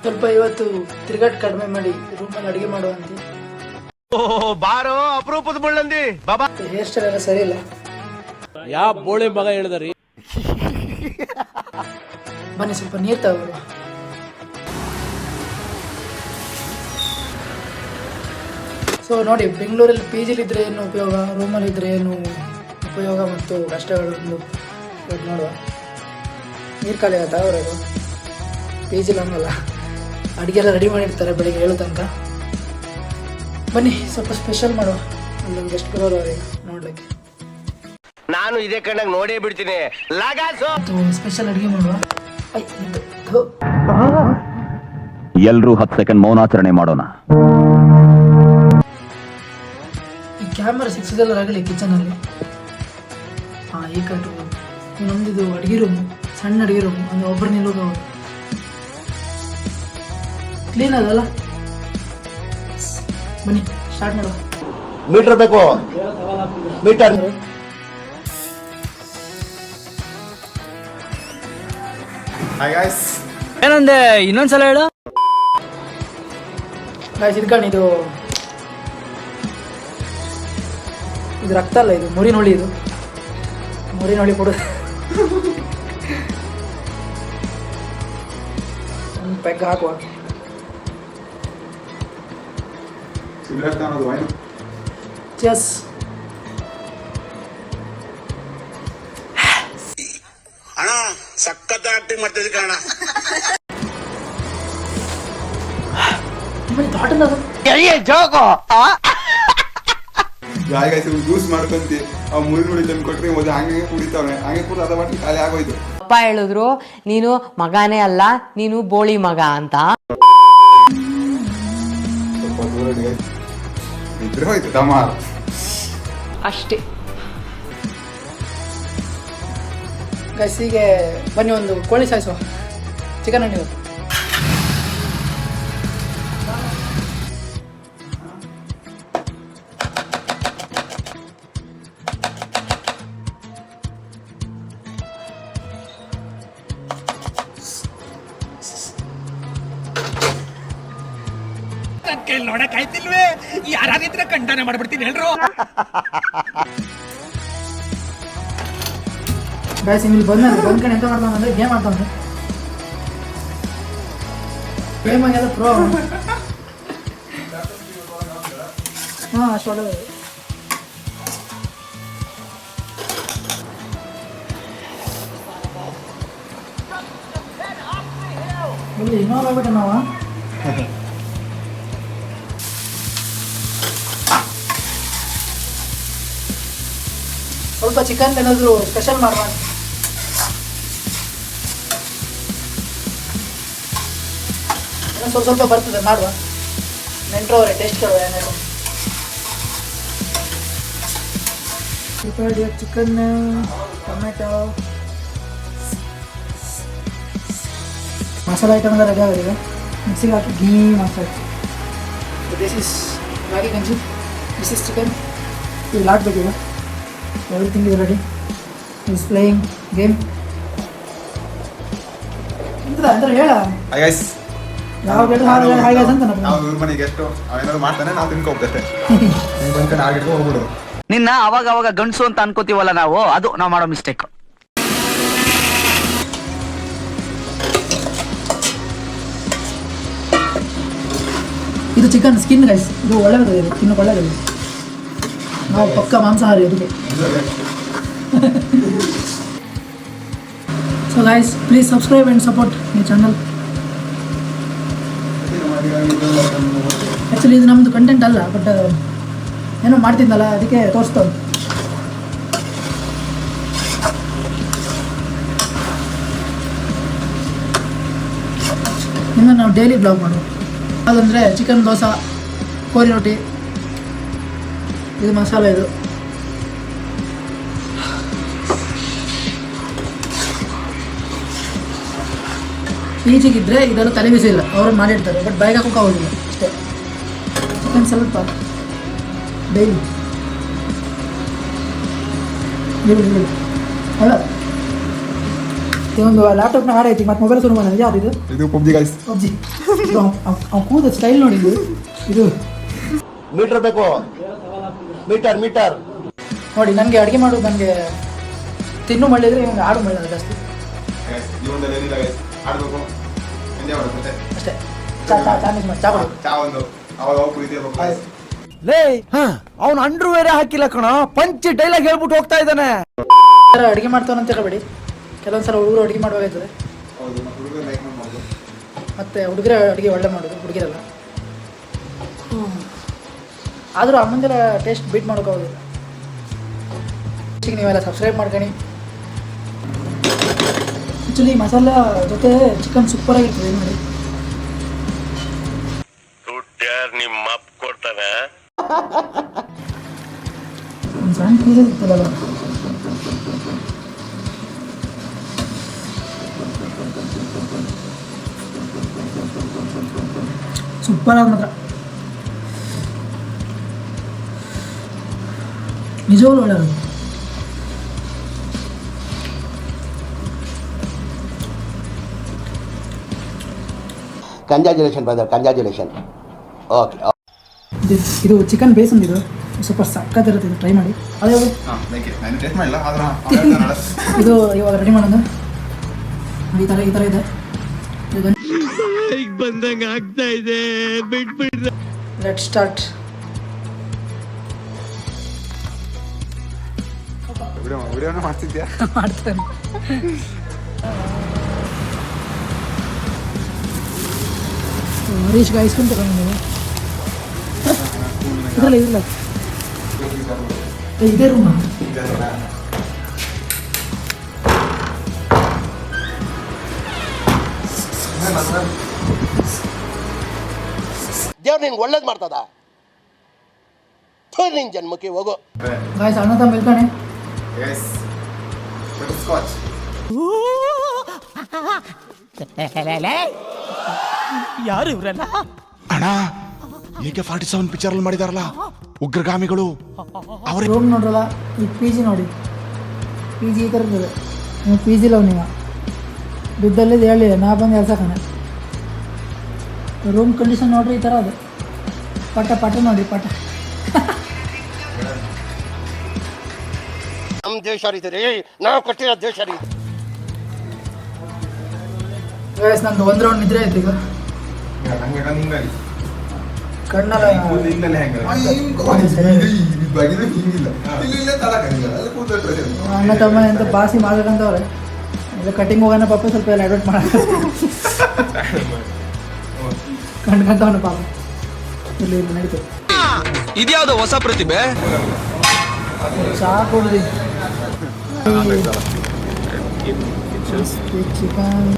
ಸ್ವಲ್ಪ ಇವತ್ತು ತಿರುಗಾಟ ಕಡಿಮೆ ಮಾಡಿ ರೂಮಲ್ಲಿ ಅಡಿಗೆ ಮಾಡುವಂತೆ. ಬಾರೋ ಅಪರೂಪದ ಮುಳ್ಳಂದಿ ಬಾಬಾ. ಹೇರ್ ಸ್ಟೈಲ್ ಎಲ್ಲ ಸರಿ ಇಲ್ಲ. ಯಾವ ಬೋಳಿ ಮಗ ಹೇಳಿದ್ರಿ? ಬನ್ನಿ ಸ್ವಲ್ಪ ನೀರು ತಗೋರು. ಸೊ ನೋಡಿ, ಬೆಂಗಳೂರಲ್ಲಿ ಪಿ ಜಿಲಿದ್ರೆ ಏನು ಉಪಯೋಗ, ರೂಮಲ್ಲಿ ಇದ್ರೆ ಏನು ಉಪಯೋಗ ಮತ್ತು ಕಷ್ಟಗಳನ್ನು ನೋಡುವ. ನೀರು ಖಾಲಿ ಆಗುತ್ತಾ ಅವರದು? ಪಿ ಜಿಲಿ ಹಂಗಲ್ಲ, ಅಡುಗೆ ಎಲ್ಲ ರೆಡಿ ಮಾಡಿರ್ತಾರೆ ಬೆಳಿಗ್ಗೆ 7 ತನಕ. ಬನ್ನಿ ಸ್ವಲ್ಪ ಸ್ಪೆಷಲ್ ಮಾಡುವ, ಅಲ್ಲೊಂದು ಎಷ್ಟು ಬರೋರು ಅವರಿಗೆ ನೋಡ್ಲಿಕ್ಕೆ. ನಾನು ಇದೇ ಕಣ್ಣಾಗ ನೋಡೇ ಬಿಡ್ತೀನಿ. ಸ್ಪೆಷಲ್ ಅಡುಗೆ ಮಾಡುವ. ಎಲ್ರೂ 10 ಸೆಕೆಂಡ್ ಮೌನಾಚರಣೆ ಮಾಡೋಣ. ಈ ಕ್ಯಾಮರಾ ಸಿಕ್ಸೋದೆಲ್ಲ ಆಗಲಿ ಕಿಚನಲ್ಲಿ. ಈ ಕಂಟ್ರೋಲ್ ನಮ್ದಿದು ಅಡುಗೆ ರೂಮು, ಸಣ್ಣ ಅಡುಗೆ ರೂಮು, ಅಂದರೆ ಒಬ್ಬರು ನಿಲ್ಲೋದು ಕ್ಲೀನ್ ಅದಲ್ಲ. ಬನ್ನಿ ಸ್ಟಾರ್ಟ್ ಮಾಡುವ. ಮೀಟರ್ ಬೇಕು, ಮೀಟರ್. ಏನಂದೆ ಇನ್ನೊಂದ್ಸಲ ಹೇಳು. ಇದ್ಕೊಂಡು ಇದು ರಕ್ತ ಅಲ್ಲ, ಇದು ಮುರಿನೊಳಿ. ಇದು ಮುರಿನೊಳಿ ಕೊಡು. ಒಂದು ಪೆಗ್ ಹಾಕುವ. ಚೆಸ್ ಅಣ್ಣ ಸಖತ್ ಆಕ್ಟಿಂಗ್ ಮಾಡ್ತಿದ್ದೆ ಕಣ. ಯೂಸ್ ಮಾಡ್ಕೊಂತಿ ಆ ಮುರಿ ನುಡಿ ತಂದು ಕೊಟ್ರೆ ಮೊದಲು ಹಂಗೆ ಕುಡಿತಾವೆ, ಹಂಗೆ ಕೂಡ ಅದ ಮಟ್ಟ ಖಾಲಿ ಆಗೋಯ್ತು. ಅಪ್ಪ ಹೇಳಿದ್ರು ನೀನು ಮಗನೇ ಅಲ್ಲ, ನೀನು ಬೋಳಿ ಮಗ ಅಂತ. ಸ್ವಲ್ಪ ದೂರ ಇದ್ರೆ ಹೋಯ್ತು ತಮ್ಮ ಅಷ್ಟೇ. ಗಸಿಗೆ ಬನ್ನಿ ಒಂದು ಕೋಳಿ ಸಾಯಿಸುವ. ಚಿಕನ್ ಹಣ್ಣು ನೋಡಕ್ ಆಯ್ತಿಲ್ವೇ? ಯಾರಾಗಿದ್ರೆ ಖಂಡನೆ ಮಾಡ್ಬಿಡ್ತೀನಿ ಹೇಳ್ರು. ಗೈಸ್ ಇಲ್ಲಿ ಬಂದ್ಕೊಂಡು ಎಂತ ಮಾಡ್ತಾನೆ ಅಂದರೆ ಗೇಮ್ ಆಡ್ತಾನೆ. ಗೇಮ್ ಆಗ್ಯದ ಪ್ರೋ. ಹಾಂ ಅಷ್ಟೊಳಗೆ ಇಲ್ಲಿ ಇನ್ನೊಂದು ಆಗ್ಬಿಟ್ಟೆ ನಾವು. ಸ್ವಲ್ಪ ಚಿಕನ್ ಏನಾದರೂ ಸ್ಪೆಷಲ್ ಮಾಡುವ. ಸ್ವಲ್ಪ ಬರ್ತದೆ ಮಾಡುವ. ನೆಂಟ್ರವರೇ ಟೇಸ್ಟ್ ಕೊಡುವ. ಏನೇನು ಚಿಕನ್, ಟೊಮೆಟೊ, ಮಸಾಲೆ ಐಟಮ್ ಎಲ್ಲ ರೆಡಿ ಆಗಿದೆ. ಮಿಕ್ಸಿಗೆ ಹಾಕಿ ಘೀ ಮಸಾಲೆ. ದಿಸ್ ಇಸ್ ರಾಗಿ ಗಂಜಿ, ದಿಸ್ ಇಸ್ ಚಿಕನ್. ಇಲ್ಲಿ ಹಾಕ್ಬೇಕೀಗ. Everything is ready. He's playing game. ಅಂದ್ರೆ ಹೇಳ ಯಾವ ಬೇಕು ಹಾಗೆ ಅಂತ ನಾವು ಇವ್ರ ಮನೆಗೆ ಎಷ್ಟು ಅವೇನಾದ್ರು ಮಾಡ್ತಾನೆ, ನಾವು ತಿನ್ಕೋಗ್ತೇವೆ. ನೀವು ಬಂದ್ಕೊಂಡು ಆಗಿಡ್ಕೊ ಹೋಗ್ಬಿಡು. ನಿನ್ನ ಅವಾಗ ಅವಾಗ ಗಂಡಸು ಅಂತ ಅನ್ಕೋತೀವಲ್ಲ ನಾವು, ಅದು ನಾವು ಮಾಡೋ ಮಿಸ್ಟೇಕ್. ಇದು ಚಿಕನ್ ಸ್ಕಿನ್ ಗೈಸ್. ಇದು ಒಳ್ಳೆಯದು, ಇದು ತಿನ್ನೋಕೆ ಒಳ್ಳೆಯದು. ನಾವು ಪಕ್ಕ ಮಾಂಸಾಹಾರಿ ಅದಕ್ಕೆ. So guys please subscribe and support my channel. Actually ಇದು ನಮ್ಮದು ಕಂಟೆಂಟ್ ಅಲ್ಲ, ಬಟ್ ಏನೋ ಮಾಡ್ತಿದ್ದಲ್ಲ ಅದಕ್ಕೆ ತೋರಿಸ್ತವೆ. ಇನ್ನು ನಾವು ಡೈಲಿ ಬ್ಲಾಗ್ ಮಾಡುವ. ಅದಂದರೆ ಚಿಕನ್ ದೋಸೆ, ಕೋರಿ ರೊಟ್ಟಿ, ಇದು ಮಸಾಲೆ. ಇದು ಈಜಿಗಿದ್ರೆ ಇದೆಲ್ಲ ತಲೆ ಬಿಸಿ ಇಲ್ಲ, ಅವರು ಮಾಡಿರ್ತಾರೆ, ಬಟ್ ಬಾಯಿಗೆ ಹಾಕೋಕೆ ಆಗೋದಿಲ್ಲ ಅಷ್ಟೇ. ಚಿಕನ್ ಸ್ವಲ್ಪ ಡೈಲಿ ಅಲ್ಲ ಒಂದು ಲ್ಯಾಪ್ಟಾಪ್ನ ಆಡ ಐತಿ ಮತ್ತು ಮೊಬೈಲ್ ಶುರು ಮಾಡಿದೆ ಯಾವ್ದು ಇದು ಇದು ಪಬ್ಜಿ ಗೈಸ್. ಪಬ್ಜಿ. ಅವ್ನು ಕೂದ ಸ್ಟೈಲ್ ನೋಡಿದ್ದು ಇದು ಮೀಟರ್ ಬೇಕು. ಮೀಟರ್ ಮೀಟರ್ ನೋಡಿ. ನನಗೆ ಅಡುಗೆ ಮಾಡೋದು ನನಗೆ ತಿನ್ನು ಮಳ್ಳಿದ್ರೆ ಇವಾಗ ಆಡು ಮಳ್ಳಿ ಜಾಸ್ತಿ Guys, ಜೀವನದಲ್ಲಿ ಏನಿಲ್ಲ guys. ಆಡ್ಬೇಕು, ಎಂಜಾಯ್ ಮಾಡ್ಬೇಕು ಅಷ್ಟೇ. ಚಾ ಚಾ ಚಾ ಮಿಸ್ ಮಾಡಿ ಚಾ ಕೊಡು. ಚಾ ಒಂದು ಅವಾಗ ಅವಾಗ ಕುಡಿತಿರ್ಬೇಕು guys. ಲೇ ಅವ್ನು ಅಂಡ್ರು ಬೇರೆ ಹಾಕಿಲ್ಲ ಕಣ, ಪಂಚ್ ಡೈಲಾಗ್ ಹೇಳ್ಬಿಟ್ಟು ಹೋಗ್ತಾ ಇದ್ದಾನೆ. ಅಡುಗೆ ಮಾಡ್ತಾವಂತ ಹೇಳಬೇಡಿ. ಕೆಲವೊಂದ್ಸಲ ಹುಡುಗರು ಅಡುಗೆ ಮಾಡುವಾಗೈತದೆ, ಹೌದು, ಮತ್ತೆ ಹುಡುಗರು ಲೈಕ್ ಮಾಡ್ಬೋದು. ಮತ್ತು ಹುಡುಗರ ಅಡುಗೆ ಒಳ್ಳೆ ಮಾಡೋದು, ಹುಡುಗಿರಲ್ಲ. ಆದರೂ ಅಮ್ಮಂದೆಲ್ಲ ಟೇಸ್ಟ್ ಬೀಟ್ ಮಾಡೋಕ್ಕಾಗೋದಿಲ್ಲ. ನೀವೆಲ್ಲ ಸಬ್ಸ್ಕ್ರೈಬ್ ಮಾಡ್ಕೊಳ್ಳಿ. ಆ್ಯಕ್ಚುಲಿ ಮಸಾಲ ಜೊತೆ ಚಿಕನ್ ಸೂಪರಾಗಿರ್ತದೆ ನೋಡಿ. ನಿಮ್ಮ ಅಪ್ಪ ಕೊಡ್ತಾನೆ. ಒಂದು ಸಣ್ಣ ಪೀಸ್ ಇರ್ತದಲ್ಲ, ಸೂಪರಾಗಿ ಮಾತ್ರ ನಿಜವಾಗ್ಲೂ ಒಳ್ಳೆಯದು. Congratulation brother, congratulation. ಓಕೆ. ಇದು ಚಿಕನ್ ಬೇಸ್ ಅಂದಿದ್ದು ಸ್ವಲ್ಪ ಸಕ್ಕತ್ತಿರುತ್ತೆ, ಇದು ಟ್ರೈ ಮಾಡಿ. ಅದೇ ನಾನು ಟೇಸ್ಟ್ ಮಾಡಿಲ್ಲ ಆದ್ರೆ ಇದು ಇವಾಗ ರೆಡಿ ಮಾಡೋದು ಈ ಥರ ಇದೆ. ಬಂದಂಗ ಆಗ್ತಾ ಇದೆ, ಬಿಟ್ಬಿಡ್ರ. Let start. ವಿಡಿಯೋನ ಮಾಡ್ತಿದ್ಯಾ? ಮಾಡ್ತೇನೆ. ಹರೀಶ್ಗೆ ಐಸ್ ಕ್ರೀಮ್ ತಗೊಂಡು ಇದರಲ್ಲಿ ಇರಲ್ಲ, ಇದೇ ರೂಮ. ದೇವ್ರು ನಿನ್ಗೆ ಒಳ್ಳೇದು ಮಾಡ್ತದ. ನಿನ್ ಜನ್ಮಕ್ಕೆ ಹೋಗು. ಗಾಯ್ಸ್ ಅಣ್ಣ ತಮ್ಮ ಇಲ್ಕಣೆ. Yes. Butterscotch. ಯಾರು ಇವ್ರಲ್ಲ? ಅಣ್ಣ AK-47 ಪಿಕ್ಚರ್ ಅಲ್ಲಿ ಮಾಡಿದಾರಲ್ಲ ಉಗ್ರಗಾಮಿಗಳು, ಅವ್ರ ರೂಮ್ ನೋಡ್ರಲ್ಲ, ಈ ಪಿ ಜಿ ನೋಡಿ, ಪಿ ಜಿ ಈ ಥರ ಇರ್ತದೆ. ನೀವು ಪಿ ಜಿಲವ ನೀವು ಬಿದ್ದಲ್ಲಿದ್ದು ಹೇಳಿ ನಾ ಬಂದು ಎಲ್ಸಕಣ. ರೂಮ್ ಕಂಡೀಷನ್ ನೋಡ್ರಿ, ಈ ಥರ ಅದು ಪಟ ನೋಡಿ ಪಟ. ನಮ್ಮ ದೇಶ ರೀ, ನಾವು ಕಟ್ಟಿರೋ ದೇಶ ರೀ. ಗಾಯ್ಸ್ ನಂದು ಒಂದು ರೌಂಡ್ ನಿದ್ರೆ ಆಯ್ತು. ಈಗ ಕಣ್ಣಲ್ಲ ಅಣ್ಣ ತಮ್ಮ ಎಂತ ಬಾಸಿ ಮಾಡ್ಬೇಕಂತವ್ರೆ. ಇಲ್ಲ ಕಟಿಂಗ್ ಹೋಗೋಣ ಪಾಪ, ಸ್ವಲ್ಪ ಎಲ್ಲ ಅಡ್ವರ್ಟ್ ಮಾಡ ಕಣ್ಕಂತವನ ಪಾಪ. ಇಲ್ಲಿ ನಡೀತು. ಇದ್ಯಾವ್ದು ಹೊಸ ಪ್ರತಿಭೆ? ಸಾಕು ಚಿಕನ್